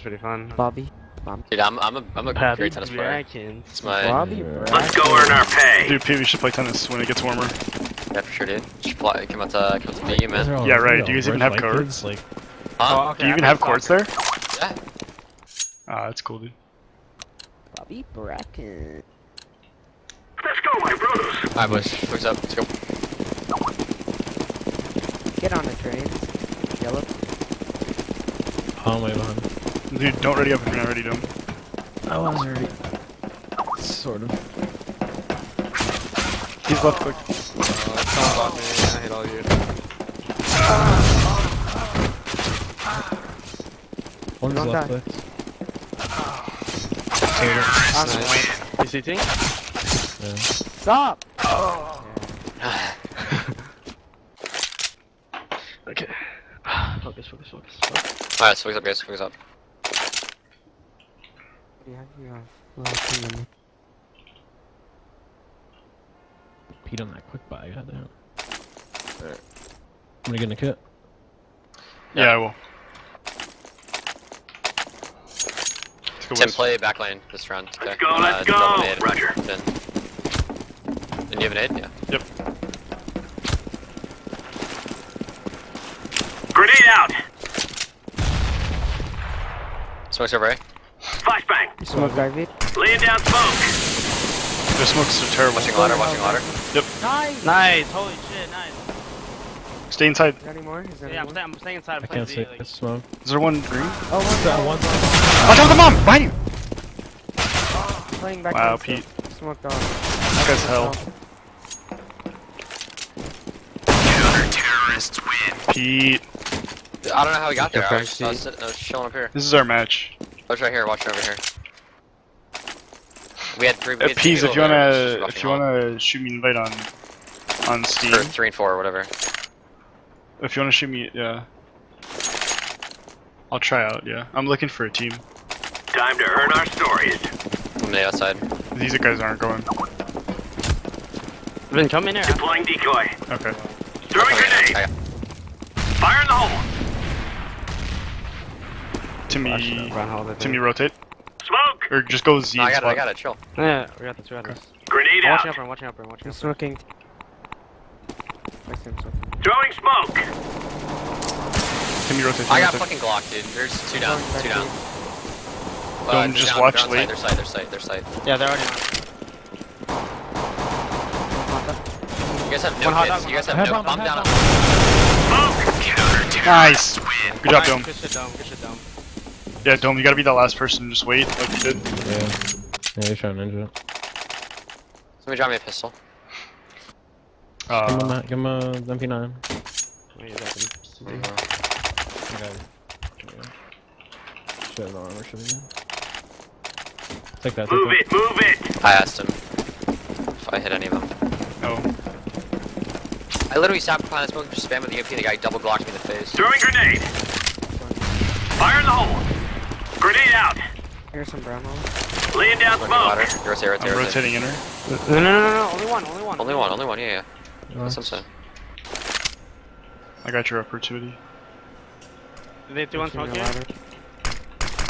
pretty fun. Bobby. Dude, I'm a great tennis player. It's my. Bobby. Let's go earn our pay. Dude, Pete, we should play tennis when it gets warmer. Yeah, for sure, dude. Just fly, come out to meet you, man. Yeah, right. Do you guys even have courts? Oh, okay, Do you even have courts there? Yeah. Ah, that's cool, dude. Bobby Bracken. Let's go, my brothers. Alright, boys. What's up? Let's go. Get on the train. Yellow. Oh my god. Dude, don't ready up if you're not ready, Dome. I was ready. Sort of. He's left click. Someone blocked me. I hit all you. One's Don't left die. click. Nice. You see thing? Yeah. Stop! Okay. Focus. Alright, so what's up, guys? What's up? Yeah, you have last minute. Pete on that quick buy, goddamn. Alright. I'm gonna get in the kit. Yeah, I will. Let's go Tim, west. play back lane this round. Okay. Let's go, let's go. double nade. Roger. Then. And you have an aid? Yeah. Yep. Grenade out. Smoke's over, eh? Flashbang. Smoke Ivy. Laying down smoke. The smokes are terrible. Watching ladder, watching ladder. Nice! Nice! Holy shit, nice. Stay inside. Is there any more? Is there Yeah, any more? I'm staying inside. I can't see the smoke. Is there one green? Oh, one. Watch out, the mom! Behind you! Playing back Wow, against Pete. the Smoked on. This guy's hell. Counter-terrorists win. Pete. I don't know how he got there. I Okay, was chilling up here. This is our match. I was right here, watching over here. We had three. We had Peas, two if you over there, just wanna, rushing if you all. wanna shoot me an invite on Steam. Or 3 and 4 or whatever. If you wanna shoot me, yeah. I'll try out. Yeah, I'm looking for a team. Time to earn our stories. I'm the outside. These guys aren't going. Then come in here. Deploying decoy. Okay. Throwing Okay, grenade. Fire in the hole. Timmy, rotate. Smoke. Or just go Z No, I got it. I spot. got it. Chill. Yeah, we got this. We got this. Grenade I'm out. watching upper. I'm smoking. I see him smoking. Throwing smoke. Timmy, rotate. I got rotate. fucking Glock, dude. There's 2 down. 2 down. Don't two just down, watch they're on late. Their side. Yeah, they're already on. You guys have One no hot hits. dog, You guys one have hot no. dog. Bomb down. Smoke. Counter-terrorists Nice. win. Good job, Dome. Good shit, Dome. Yeah, Dome, you gotta be that last person. Just wait, like you did. Yeah, he's trying to ninja it. Somebody drop me a pistol. Give him a MP9. Shit, no armor should be good. Take that. Move it. I asked him if I hit any of them. No. I literally sat behind the smoke and just spam with the EMP. The guy double glocked me in the face. Throwing grenade. Fire in the hole. Grenade out. Here's some brown hole. Laying down Smoking ladder. smoke. Rotate. I'm rotating inner. No. Only one. Only one. Yeah. That's what I'm saying. I got your opportunity. Did they do one smoke here?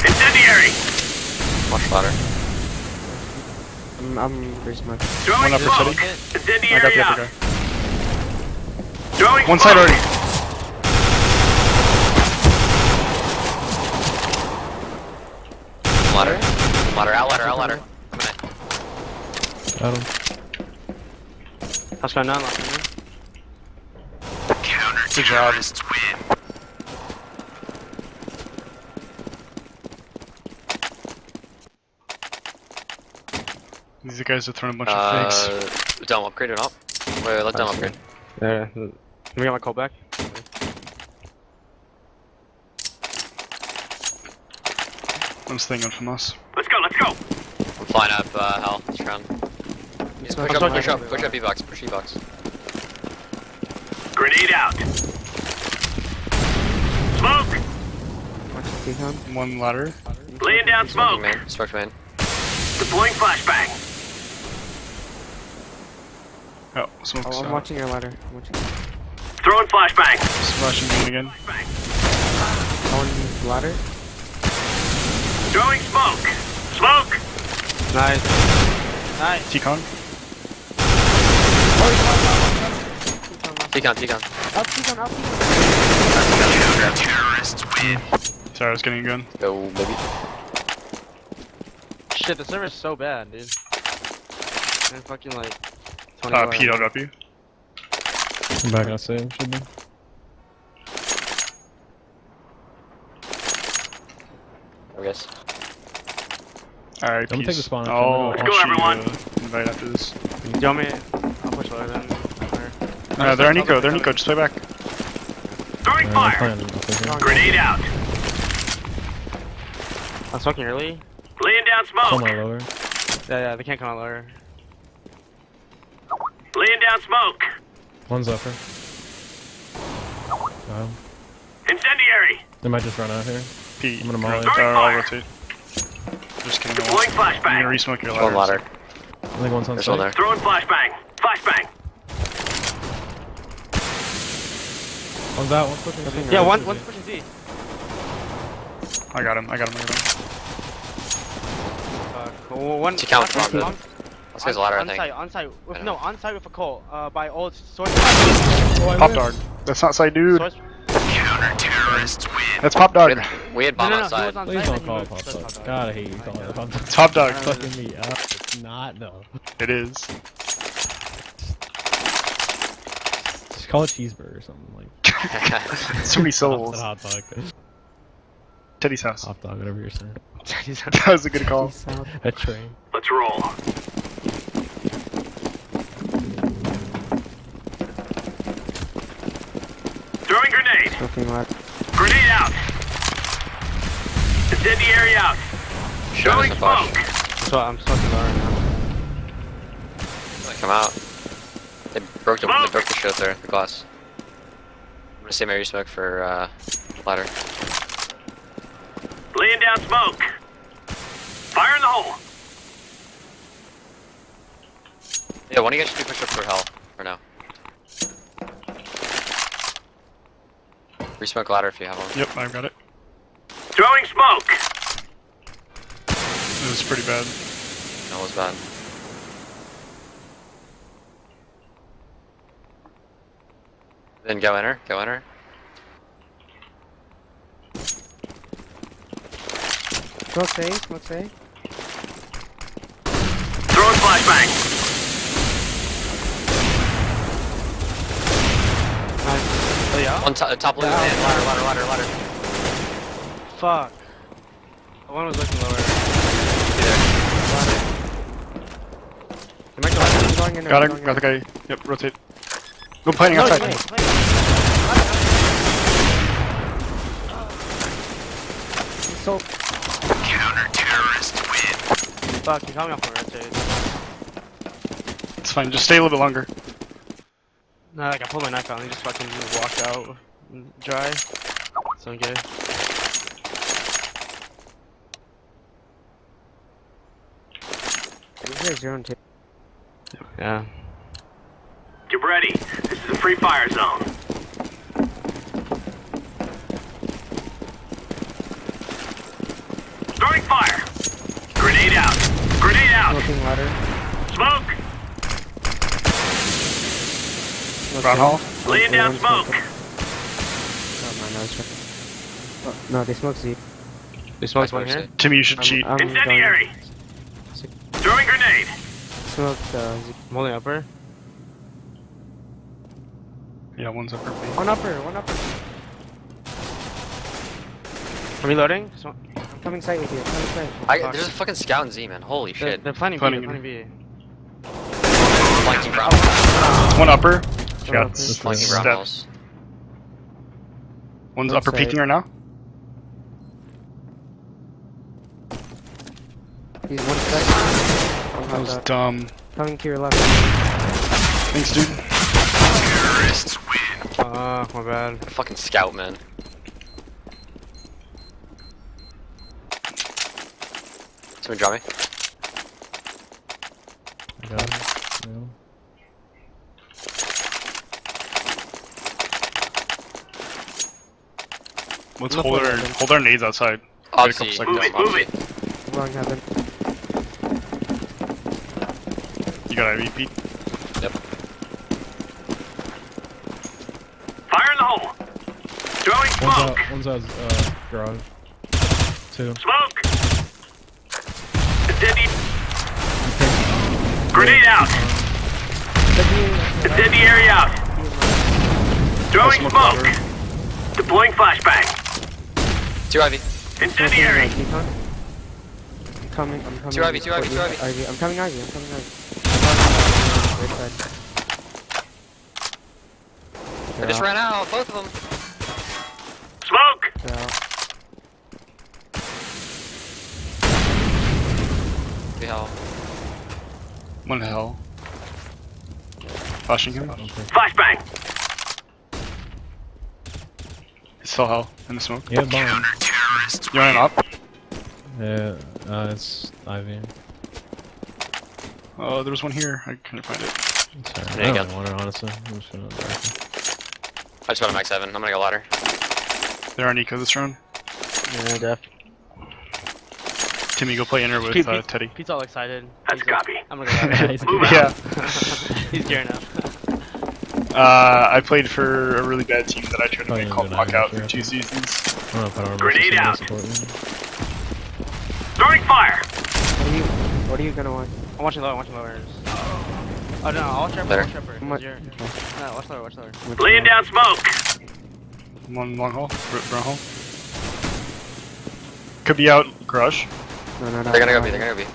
Incendiary. Watch ladder. I'm free smoke. Throwing One upper smoke. city. I Incendiary got the out. other guy. Throwing One smoke. side already. Ladder. Got him. That's going down. Counter-terrorists win. These guys are throwing a bunch of fakes. Dome upgrade or not? Wait, let Dome upgrade. Yeah. Can we get my call back? I'm staying in from us. Let's go. I'm flying up hell this round. Yeah, push up B-box, push E-box. Grenade out. Smoke. Watch the decon. One ladder. Laying down smoke. Smoke main. Deploying flashbang. Oh, smoke's Oh, I'm out. watching your ladder. Throwing flashbang. Splashing green again. One ladder. Throwing smoke. Smoke. Nice. Nice. T-con. T-con. Up, T-con, up, T-con. Terrorists win. Sorry, I was getting a gun. Go, baby. Shit, the server's so bad, dude. And fucking like 20 PW. I'm back on save, should be. I guess. Alright, I'm gonna peace. take the spawn. I'll Let's go, shoot everyone. you, invite after this. Do you want me? I'll push lower then. They're on Eco, they're on Eco, just play back. Throwing fire. Grenade out. I'm smoking early. Laying down Oh smoke. my lower. Yeah, they can't come out lower. Laying down smoke. One's upper. Wow. Incendiary. They might just run out here. P. I'm gonna molly. I'll rotate. Just kidding. Deploying I'm gonna flashbang. resmoke your One ladder. ladder. I think one's on There's one site. there. Throwing flashbang. Flashbang. One's out, one's pushing. C. Yeah, one's pushing Z. I got him. One. T-con one- front, one- This guy's a ladder, I on think. site, on site. I know. No, on site with a Colt. By old source. Pop dog. That's not side dude. Source. Counter-terrorists win. That's pop dog. We had bomb No, he outside. was on Please site don't and he call it moved pop to dog. top dog. God, I hate you calling it pop dog. Top dog. Fucking me up. It's not though. It is. Just call it cheeseburger or something like. So many Hot syllables. dog. Teddy's house. Hot dog, whatever you're saying. That was a good call. A train. Let's roll. Throwing grenade. Grenade out. Incendiary out. Showing Throwing us a bush. smoke. So I'm smoking lower now. Come out. They broke the shit there, the glass. I'm gonna save my resmoke for ladder. Laying down smoke. Fire in the hole. Yeah, one of you guys should be pushed up for hell for now. Resmoke ladder if you have one. Yep, I've got it. Throwing smoke. It was pretty bad. That was bad. Then go enter. Smoke say. Throwing flashbang. Nice. Oh yeah? One top blue, man. Ladder. Fuck. One was looking lower. Got him. Got the guy. Yep, rotate. Go planning outside. So Counter-terrorists win. Fuck, you caught me off the red shade. It's fine. Just stay a little bit longer. No, like I pulled my knife out and he just fucking walked out dry. So I'm good. you guys your own tape. Yeah. Get ready. This is a free fire zone. Throwing fire. Grenade out. Grenade out. Smoking ladder. Smoke. Brown hall. Laying down smoke. Oh, my nose. Oh, no, they smoke Z. They smoked one here. Timmy, you should cheat. I'm Incendiary. Throwing grenade. Smoke Z. I'm holding upper. Yeah, one's upper. One upper. Are we loading? I'm coming sight with you. Coming sight. There's a fucking scout in Z, man. Holy shit. They're planning B. Planning They're planning B. Flanking brown. One upper. Got Just Flanking brown steps. house. One's One upper side. peeking right now. He's one sight. That was dumb. Coming to your left. Thanks, dude. Terrorists win. My bad. Fucking scout, man. Someone draw me. I got him. No. Let's hold our nades outside. Op Wait a couple Z. seconds. Op Z. Going heaven. You got IV, Pete? Yep. Fire in the hole. Throwing smoke. One's out, garage. 2. Smoke. Incendiary. Grenade out. Incendiary out. Throwing Smoke smoke. water. Deploying flashbang. 2 IV. Incendiary. I'm coming. 2 IV, 2 IV, 2 IV. I'm coming Ivy. Right side. I just ran out, both of them. Smoke. They're out. The hell. One hell. Flashing him. Flashbang. It's still hell in the smoke. Yeah, bomb. You want an op? Yeah, it's Ivy. Oh, there was one here. I couldn't find it. It's alright. There you I go. don't want it, honestly. I'm just gonna I just went to max 7. I'm gonna go ladder. They're on Eco this round. Yeah, def. Timmy, go play inner with Pete- Teddy. Pete's all excited. That's He's like, copy. I'm gonna go ladder. He's Move out. Yeah. He's gearing up. I played for a really bad team that I tried to Probably make gonna called do Knockout that, for 2 seasons. I'm gonna put armor Grenade system to out. support you. Throwing fire. What are you gonna watch? I'm watching lower. Oh no, I'll watch upper. Better. Watch upper. What? No, watch lower. Laying down smoke. One long hole, brown hole. Could be out garage. No. They're gonna go B, they're gonna go B.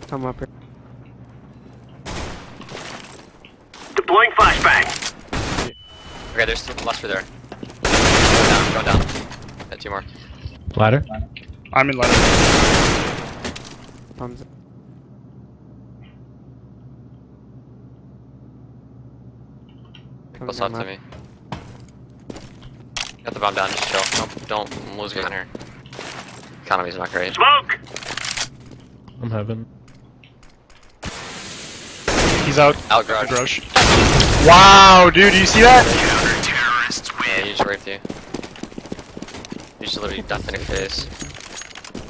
Come up here. Deploying flashbang. Okay, there's still less for there. Going down. Yeah, 2 more. Ladder? I'm in ladder. Thumbs up. Close up to me. Got the bomb down, just chill. Don't lose gun here. Economy's not great. Smoke. I'm heaven. He's out. Out garage. Garage. Wow, dude, do you see that? Yeah, you just raped you. You just literally dumped in your face.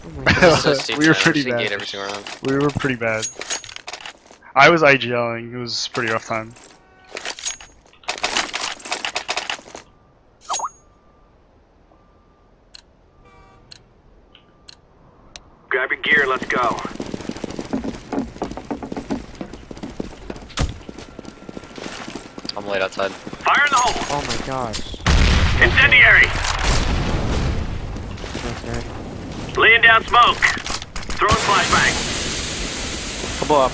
Oh my god. So steep, We were man. pretty Just engage bad. every single round. We were pretty bad. I was IGLing. It was a pretty rough time. Grab your gear. Let's go. I'm late outside. Fire in the hole. Oh my gosh. Incendiary. Okay. Laying down smoke. Throwing flashbang. Couple up.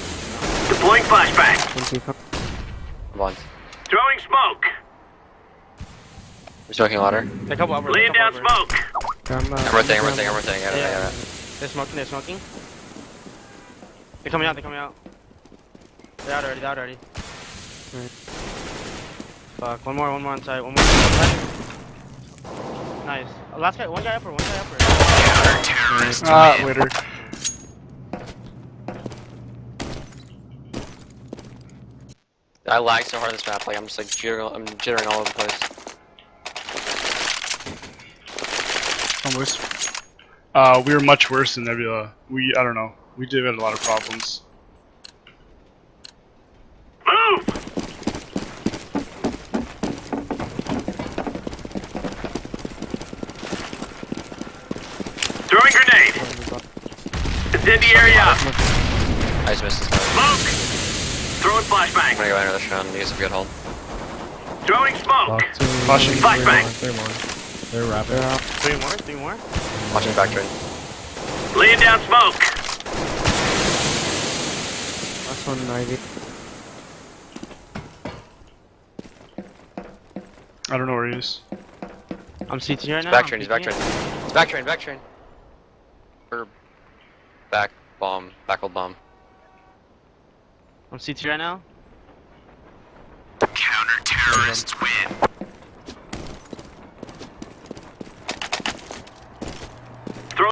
Deploying flashbang. 1, 2, come. Blind. Throwing smoke. We're smoking ladder. They're couple upper. Laying down smoke. I'm I'm rotating. I got it. Yeah. They're smoking. They're coming out. They're out already. Right. Fuck, one more on site, one more on site. Nice. Last guy, one guy upper. Ah, later. I lag so hard on this map, like I'm just like jittering all over the place. Almost. We were much worse than Nebula. I don't know. We did have a lot of problems. Move. Throwing grenade. Incendiary out. I just missed this one. Smoke. Throwing I'm flashbang. gonna go enter this round. You guys have a good hold. Throwing smoke. Lock 2. Flashing. Flashbang. 3 more. They're rapid. They're out. Three more? Watching back train. Laying down smoke. Last one, Ivy. I don't know where he is. I'm CT right now. Back train. He's back train. It's back train. Or back bomb. Back old bomb. I'm CT right now. Counter-terrorists win. Throw.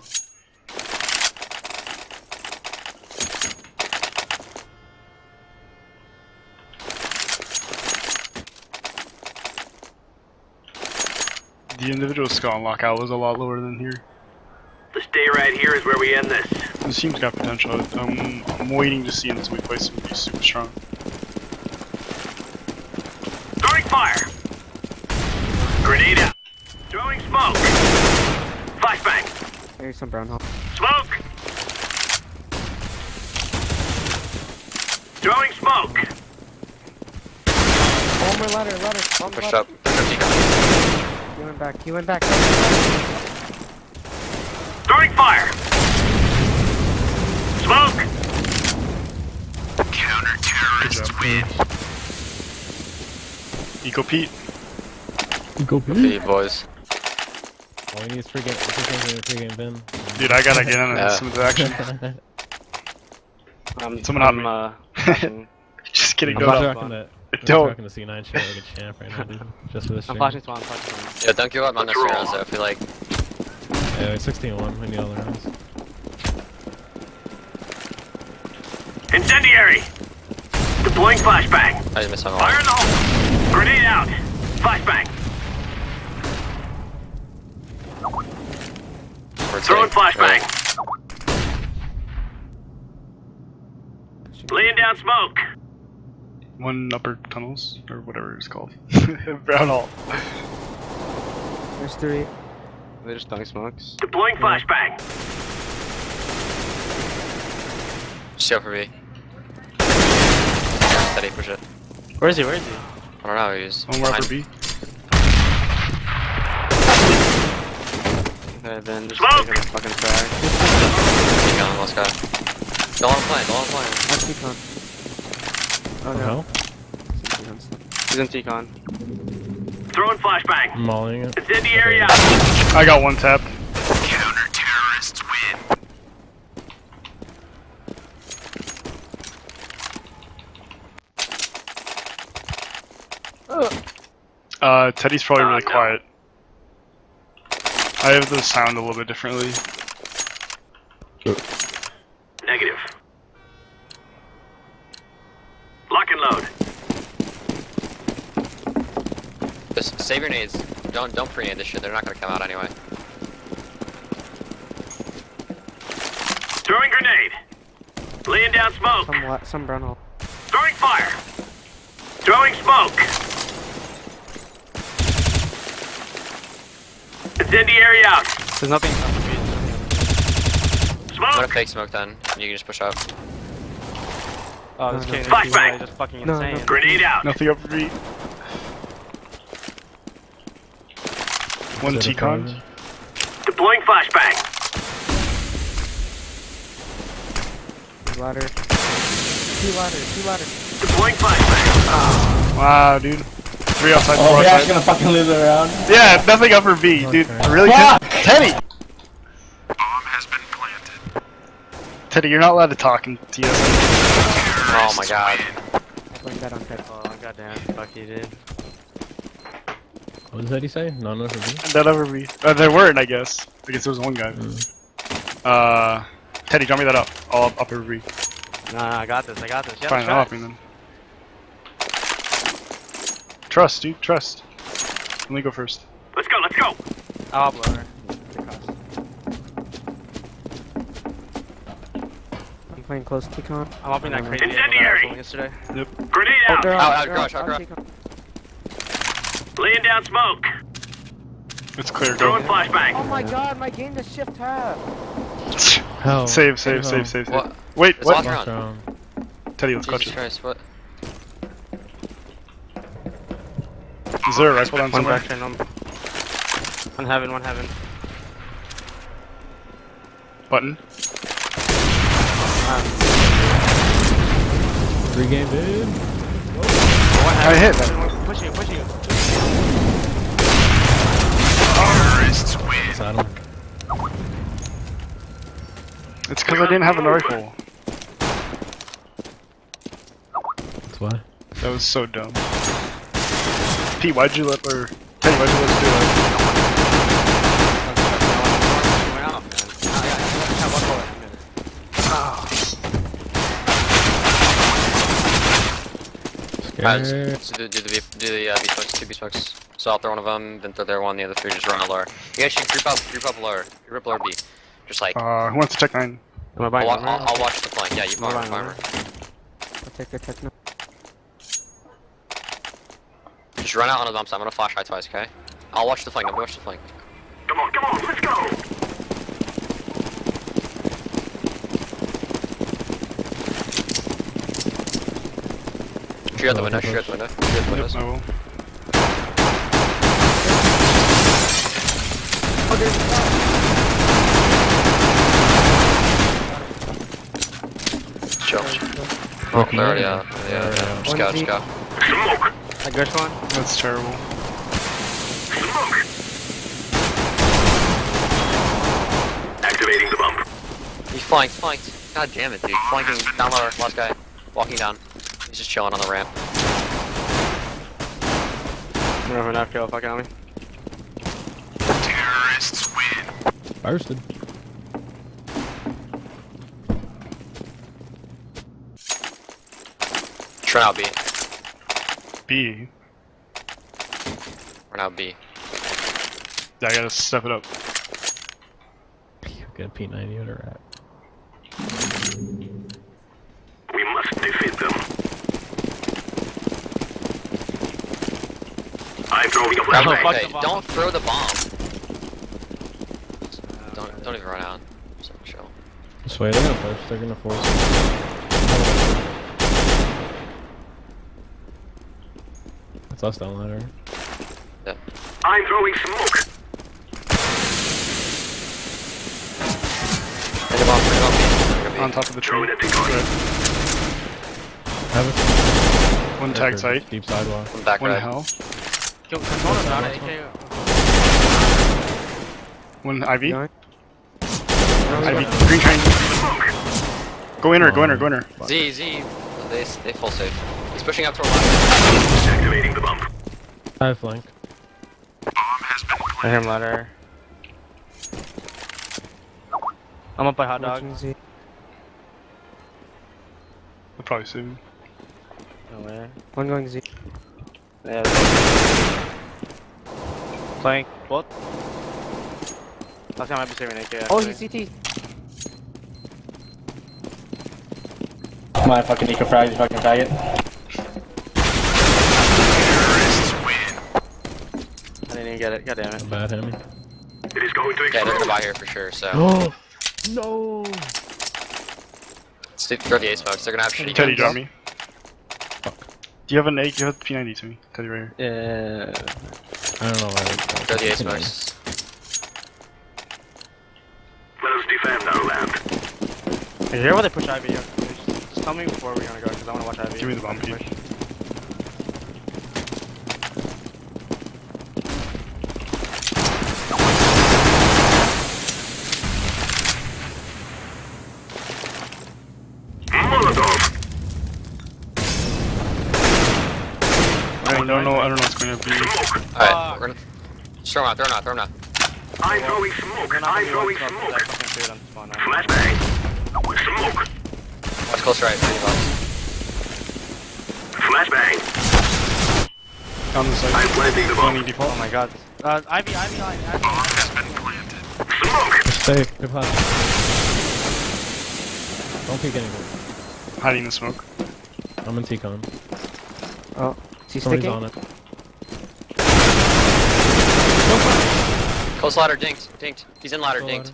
The individual skull on lockout was a lot lower than here. The stay right here is where we end this. This team's got potential. I'm waiting to see until we play somebody super strong. Throwing fire. Grenade out. Throwing smoke. Flashbang. Maybe some brown hole. Smoke. Throwing smoke. One more ladder, ladder. One more Push ladder. up. Push up, Tico. He went back, he went back. Throwing fire. Smoke. Good job. Eco Pete. Go B, boys. All we need is pre-game bin. Dude, I gotta get in on Yeah. some of the action. Someone on me. flashing. Just kidding, I'm go flashing. up. rocking that. Don't. Rocking the C9 shit like a champ right now, dude. Just for this I'm stream. flashing spawn, flashing spawn. Yeah, don't give up unnecessary rounds though. I feel like Yeah, 16-1. We need all the rounds. Incendiary. Deploying flashbang. I just missed on all. Fire in the hole. Grenade out. Flashbang. Throwing flashbang. Laying down smoke. One upper tunnels, or whatever it's called. Brown hole. There's three. They're just throwing smokes. Deploying flashbang. Just go for B. Steady, push it. Where is he? Where is he? I don't know, he's One more upper behind. B. Okay, then just Smoke! taking a fucking frag. Tico on, let's go. Don't let him play, don't let him play. That's T-con. Oh The no. hell? He's in T-con. Throwing flashbang. I'm mauling it. Incendiary out. I got one tap. Counter-terrorists win. Teddy's probably really quiet. I have the sound a little bit differently. Negative. Lock and load. Just save your nades. Don't pre-nade this shit, they're not gonna come out anyway. Throwing grenade. Laying down smoke. Some brown hole. Throwing fire. Throwing smoke. Incendiary out. There's nothing on the beach. I'm gonna Smoke. fake smoke then, and you can just push up. Oh, this No, kid no. is Flashbang. just fucking No, insane. no. Grenade out. Nothing upper B. One Is it a T-con. private? Deploying flashbang. Ladder. Two ladder. Deploying flashbang. Wow, dude. Three outside, Oh, four we're outside. actually gonna fucking lose it around. Yeah, nothing upper B, dude. Okay. Really? Fuck! Teddy! Bomb has been planted. Teddy, you're not allowed to talk in TS. Oh my god. Putting that on Ted. Oh, goddamn. Fuck you, dude. What did he say? None of me? That upper B. There weren't, I guess. I guess there was one guy. Teddy, drop me that up. All up upper B. Nah, I got this. Yeah, Fine, I'll help you then. Trust, dude, trust. Let me go first. Let's go. Let's go. I'll blow her. I'm playing close T-con. I'm upping that crazy Incendiary. angle that I was pulling yesterday. Grenade out. They're Out, they're garage, out, on garage. T-con. Laying down smoke. It's clear, Throwing go. flashbang. Oh my god, my game just shift tab. Hell. Save. Hell. What? Wait, It's what? lost Lost round. round. Teddy, let's clutch Jesus it. Christ, what? Is there a rifle down One somewhere? back train, one heaven. Button. Three game, dude. One I hit that. Pushing you. Terrorists win. Inside him. It's because I didn't have a rifle. That's why. That was so dumb. Pete, why'd you let, or Teddy, why'd you let us do that? She went off, man. Oh, yeah, I have one bullet in a minute. Alright, Scared. let's do the B smokes, 2 B smokes. So I'll throw one of them, then throw their one, the other three just run out lower. You guys should creep up lower. Creep up lower B. Just like, Who wants to check 9? Am I buying armor? I'll watch the flank. Yeah, you farm buying armor. I'll take the techno. Just run out on the bumps. I'm gonna flash high twice, okay? I'll watch the flank. I'll watch the flank. Come on, let's go! Shoot out the window, shoot out the window, shoot out the windows. I will. Chill. Oh, they're already out. Yeah. Just go, just go. Smoke! I guess one. That's terrible. Smoke! Activating the bump. He's flanked. God damn it, dude. Flanking down lower, last guy. Walking down. He's just chilling on the ramp. I'm gonna have an kill fucking on me. Terrorists win. Bursted. Run out B. B. Run out B. Yeah, I gotta step it up. Get a P90 at a rat. We must defeat them. I'm throwing a Grab Oh, the fuck hey, the bomb. don't throw the bomb. Don't even run out. So chill. This way, they're gonna push. They're gonna force it. That's us down ladder. I'm throwing smoke. Bring the bomb, bring the bomb. On top of the tree. Throwing a decoy. Good. Have it. One tag site. Deep sidewalk. From back One right. hell. Kill Kona down at AK. One Ivy. Going. Ivy. Green train. Go inner, go inner, go inner. Z. They full safe. He's pushing up toward ladder. Activating the bump. I have flank. I hear him ladder. I'm up by hot dog. Watching Z. I'll probably soon. No way. One going Z. Yeah. Playing. What? Last time I might be saving AK. Oh, actually. he's CT. My fucking eco frag, you fucking faggot. Terrorists win. I didn't even get it. God damn it. Bad him. It is going to Yeah, they're gonna explode. buy here for sure, so. Oh no! Let's throw the ace smokes. They're gonna have shitty Teddy, guns. drop me. Do you have an A? You have P90 to me. Teddy right here. Yeah. I don't know why. Throw the ace smokes. Let us defend our land. Hey, you hear why they push Ivy? Just tell me before we're gonna go, because I wanna watch Ivy. Give me the bomb, Pete. Push. Molotov. I don't know what's going to be. Smoke. Alright, we're gonna. Just throw him out. I'm throwing smoke. We're not I'm gonna be throwing one spot, that smoke. fucking dude on spawn now. Flashbang. Smoke. Watch close right, 30 bucks. Flashbang. On the I'm side. planting the bomb. Only default. Oh my god. Ivy line, Ivy. Has been planted. Smoke. Just stay. Good pass. Don't peek anything. Hiding in the smoke. I'm in T-con. Oh, is he Somebody's sticking? on it. Close ladder, dinked. He's in ladder, Go dinked. ladder.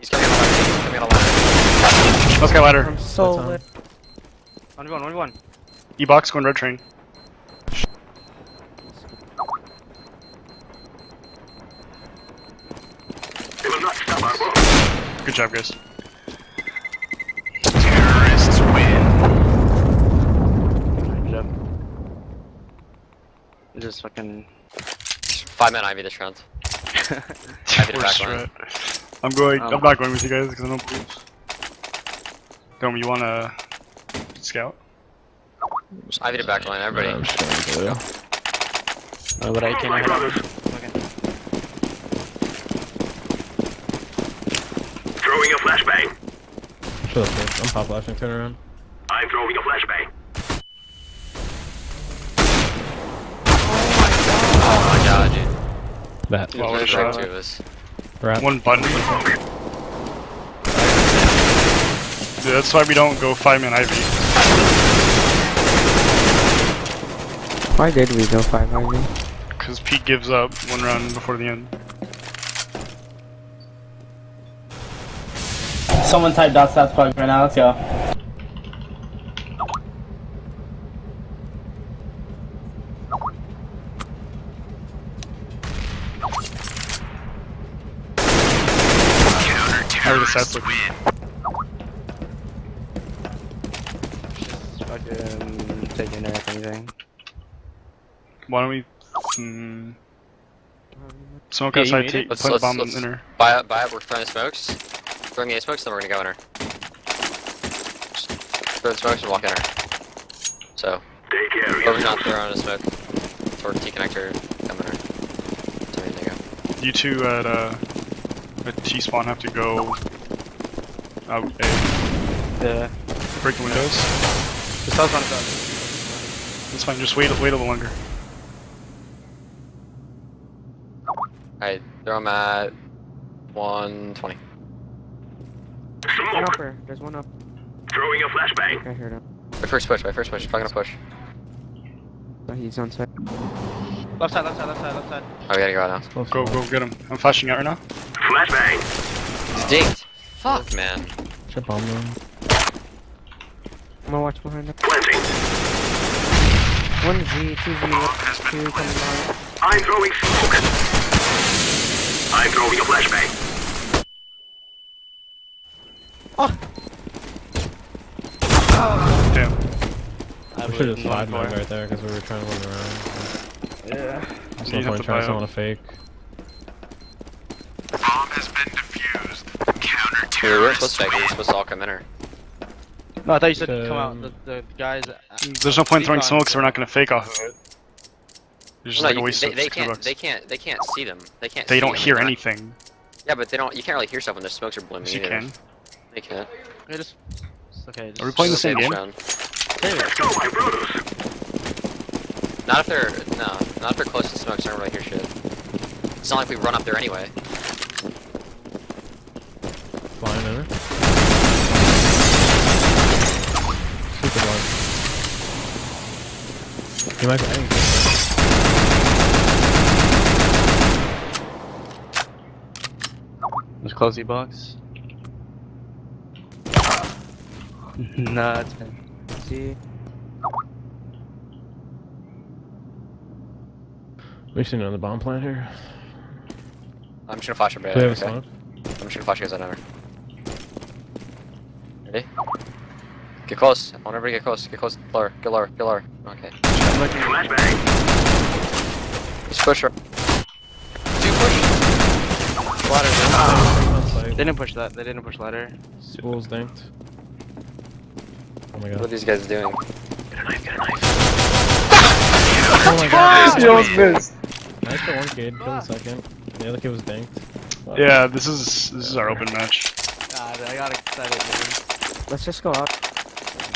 He's coming on ladder, he's coming on ladder. Let's get ladder. I'm so That's on. lit. 1v1. E-box going red train. They will not stop our bomb. Good job, guys. Terrorists win. Good job. Just fucking. 5 man Ivy this round. Ivy to We're back line. strat. I'm going. I'm not going with you guys because I don't believe. Dome, you wanna scout? Just Ivy to back line, everybody. I'm just going to But I can't. Throwing a flashbang. Shut up, dude. I'm pop flashing. Turn around. I'm throwing a flashbang. Oh my god. god, dude. That. Well, There's shot. two of us. Right. One button. Dude, that's why we don't go 5-man Ivy. Why did we go 5 Ivy? Because Pete gives up one round before the end. Someone type dot stats plug right now, let's go. How are the stats looking? Just fucking take in there if anything. Why don't we smoke Yeah, you outside, need take it? plant the bomb in her. Buy up, we're throwing the smokes. Throwing the smokes, then we're gonna go in her. Just throw the smokes and walk in her. So, Take care of whoever's not yourself. throwing a smoke, toward T connector, come in her. So there you go. You two at T-spawn have to go out A. Yeah. Break the windows. Just tell us when it's done. It's fine, just wait a little longer. Alright, throw them at 120. One Smoke. upper. There's one up. Throwing a flashbang. I heard him. My first push, Probably gonna push. So he's on site. Left side, left side, left side, left side. Oh, we gotta go out now. Go get him. I'm flashing out right now. Flashbang. He's dinked. Fuck, man. Chip on them. I'm gonna watch behind him. Planting. 1 Z, 2 Z, 2 coming down. I'm throwing smoke. I'm throwing a flashbang. Damn. I We should have believe slide one mode more. right there because we were trying to win around. Yeah. There's You no have point to trying buy someone up. to fake. Bomb has been defused. We weren't supposed to fake, we were supposed to all come in her. No, I thought you said come out. The guys. There's no point in throwing Decon. smoke, so we're not gonna fake off of it. It's just No, like a waste of they 60 bucks. can't see them. They can't. They see don't them. hear They're not- anything. Yeah, but they don't. You can't really hear stuff when the smokes are blooming. Yes, you either. can. They can't. Yeah, just. Okay. Just, Are we playing the same Save game? round. Let's go, my brothers. Not if they're not if they're close to smokes. I don't really hear shit. It's not like we run up there anyway. Flying in her. Super long. You might be adding. Just close the box. Nah, it's fine. Z. We should know the bomb plant here. I'm just gonna flash her Do we bad. have a Okay. smoke? I'm just gonna flash you guys out of her. Ready? Get close. I want everybody to get close. Get close. Lower. Get lower. Get lower. Okay. Flashbang. Just push her. Two push. Ladder. On site. They didn't push that. They didn't push ladder. School's dinked. Oh my What are god. these guys doing? Oh my god. You almost missed. Nice for one kid, kill the second. The other kid was dinked. Yeah, this is our open match. God, I got excited, man. Let's just go out.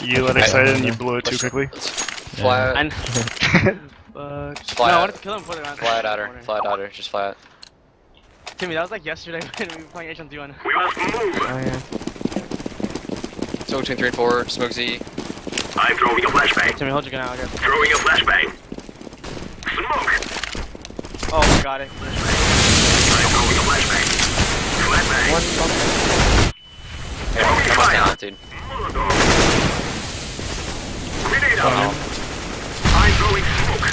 You let excited and you blew it too quickly. Let's fly out. And Just no, fly I out. wanted to kill him. Put it on. Fly it at her. Fly it at her. Just fly it. Timmy, that was like yesterday when we were playing H1Z1. We must move. Oh yeah. So between 3 and 4. Smoke Z. I'm throwing a flashbang. Timmy, hold your gun out. Okay. Throwing a flashbang. Smoke. Oh my god. I'm throwing a flashbang. Flashbang. One bump. Come on down, dude. Molotov. Grenade out. I'm throwing smoke.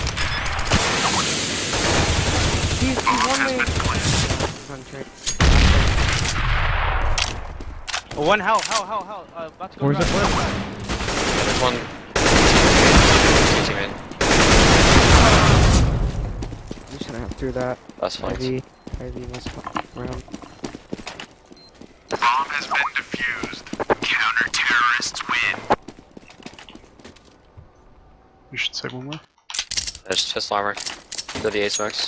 He's one way. On trade. Oh, one hell. About to go. Where's the drive. flip? There's one. Teammate. You shouldn't have through that. That's fine. Ivy was around. Bomb has been defused. Counter-terrorists win. You should say one more. There's pistol armor. Go the A smokes.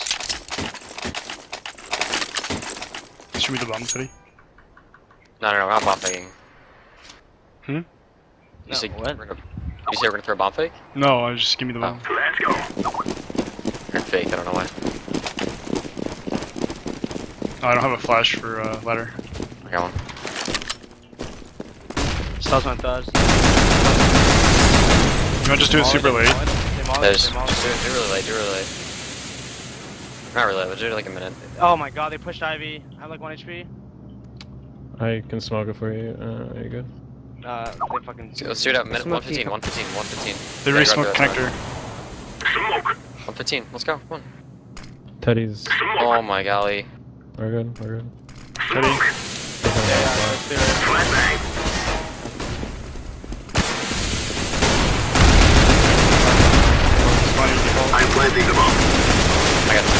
Shoot me the bomb, Teddy. No, we're not bomb faking. Hmm? You say what? we're gonna throw a bomb fake? No, just give me the bomb. Let's go. You're fake, I don't know why. Oh, I don't have a flash for ladder. I got one. Stars went thuds. You want to just do it super late? There's do really late, do really late. Not really late, but do it like a minute. Oh my god, they pushed Ivy. I have like 1 HP. I can smoke it for you. Are you good? They fucking. Let's do it at minute Smoke 115, you. 115, 115. They Yeah, re-smoke grab the connector. Smoke. 115, let's go, come on. Teddy's. Smoke. Oh my golly. We're good. We're good. Teddy. Flashbang. I'm planting the bomb. I got two.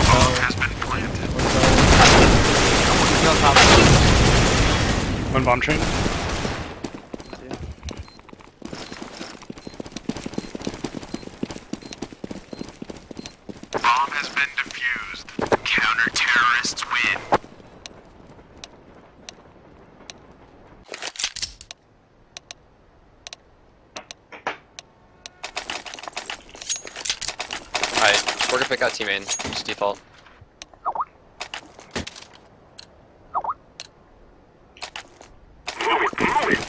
Bomb has been planted. He's on top. One bomb train. Bomb has been defused. Counter-terrorists win. Alright, we're gonna pick out team main, just default. Move it, move it.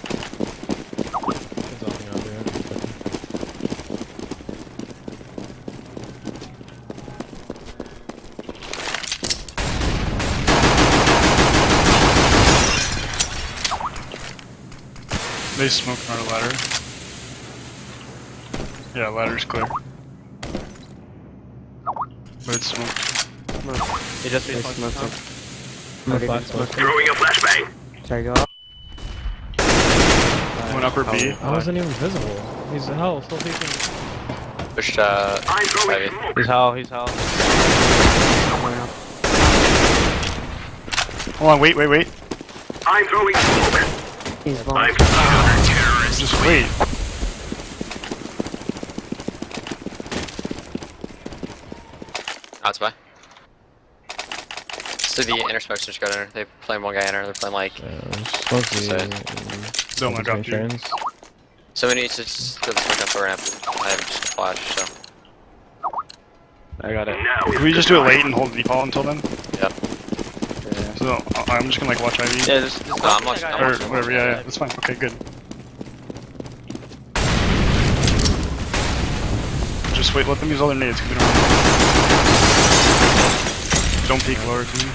It's all me out there. They smoke on our ladder. Yeah, ladder's clear. But it's smoked. They just They respawned. smoked him. I'm gonna Okay, flash smoke. smoke. Throwing a flashbang. Sorry, go up. One upper B. I wasn't even visible. He's hell, still peeking. Pushed, I'm throwing Ivy. smoke. He's hell, he's hell. Hold on, wait. I'm throwing smoke. He's I'm bomb. counter-terrorists Just win. wait. Outs by. So the inner smokes just got in. They playing one guy in her, they're playing like. Smoke the. Don't want to drop you. trains. Somebody needs to just throw the smoke up the ramp. I have just a flash, so. I got it. Now Can we just do it late and hold default until then? Yep. So I'm just gonna like watch Ivy. Yeah, just No, I'm watching, I'm Or watching. whatever, yeah, that's fine. Okay, good. Just wait, let them use all their nades, 'cause we don't peek lower to me.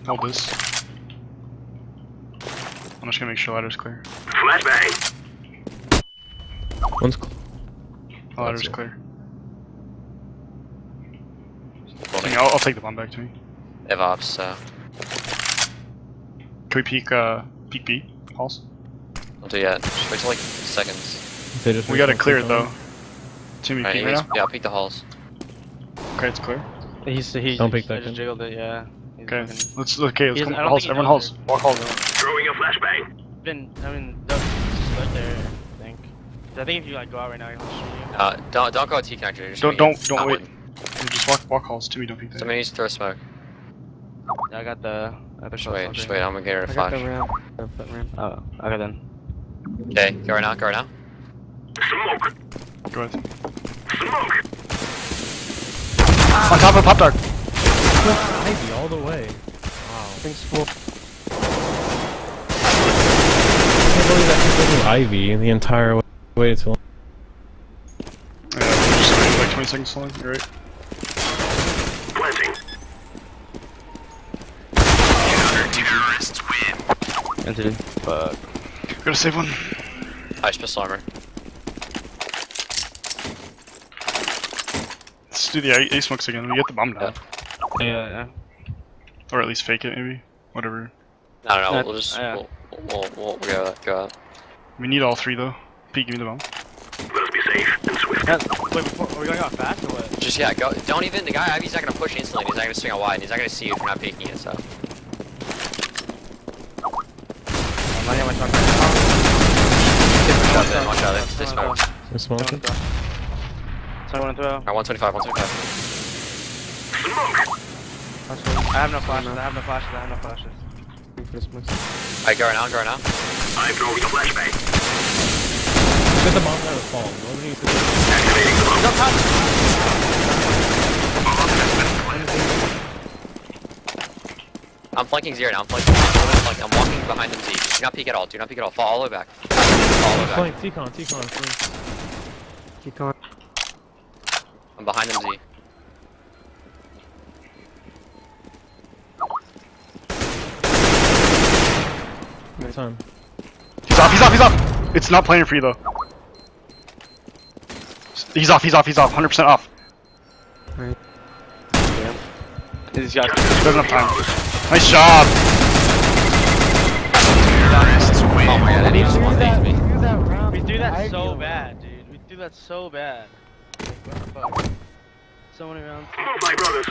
Hold this. I'm just gonna make sure ladder's clear. flashbang. One's cl Ladder's it. clear. Holding. I'll take the bomb back to me. They have ops, so. Can we peek B? Pulse? Don't do yet. Just wait till like seconds. They just We gotta respawned clear it quick though. on. Timmy, Alright, peek right now? yeah, I'll peek the halls. Okay, it's clear. He Don't pick that I just kid. jiggled it, yeah. He's Okay, fucking- let's He come. doesn't- I don't Halls, think he everyone knows halls. Walk halls. Throwing a flashbang. That's right there, I think. I think if you like go out right now, he'll shoot you. Don't go T connector. Just Don't not wait. one. Just walk halls. Timmy, don't peek that. Somebody needs to throw smoke. Yeah, I got the Just wait, I'm gonna get her a I got the flash. ramp. The foot ramp. Oh, okay then. Okay, go right now, go right now. Smoke. Go ahead. Smoke. On top of Pop Dart. Ivy all the way. Wow. Thanks, fool. I can't believe that people do Ivy the entire way to. Yeah, just wait like 20 seconds long. You're right. Planting. Counter-terrorists win. Entity. Fuck. Gotta save one. Ice pistol armor. Let's do the A smokes again. We get the bomb down. Yeah. Or at least fake it, maybe. Whatever. No, we'll just Yeah. we'll go out. We need all three though. Pete, give me the bomb. Let's be safe and swift. Wait, before, are we going out fast or what? Just yeah, go. Don't even the guy Ivy's not gonna push instantly. He's not gonna swing out wide. He's not gonna see you if you're not peeking it. So. I'm not getting my shot. Watch out, they smoke. They smoke it. So I want to throw. Alright, 125, 125. Smoke. I have no flashes. I have no flashes. For the smokes. Alright, go right now, go right now. I'm throwing a flashbang. Get the bomb out of the fall. Nobody needs to. Activating the bomb. He's on top. Bomb has been planted. I'm flanking Z right now. I'm flanking. I'm walking behind them Z. Do not peek at all. Do not peek at all. Fall all the way back. Fall all the way back. Flank, T-con, please. Keep going. I'm behind them Z. Good time. He's off! It's not playing for you though. He's off, 100% off. He's got. Doesn't have time. Nice job! Oh my god, I need just one thing. We do that so bad, dude. We do that so bad. Fuck. So many rounds. Oh, my brothers.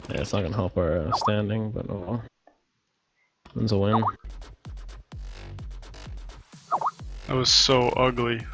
Yeah, it's not gonna help our standing, but oh well. Wins a win. That was so ugly.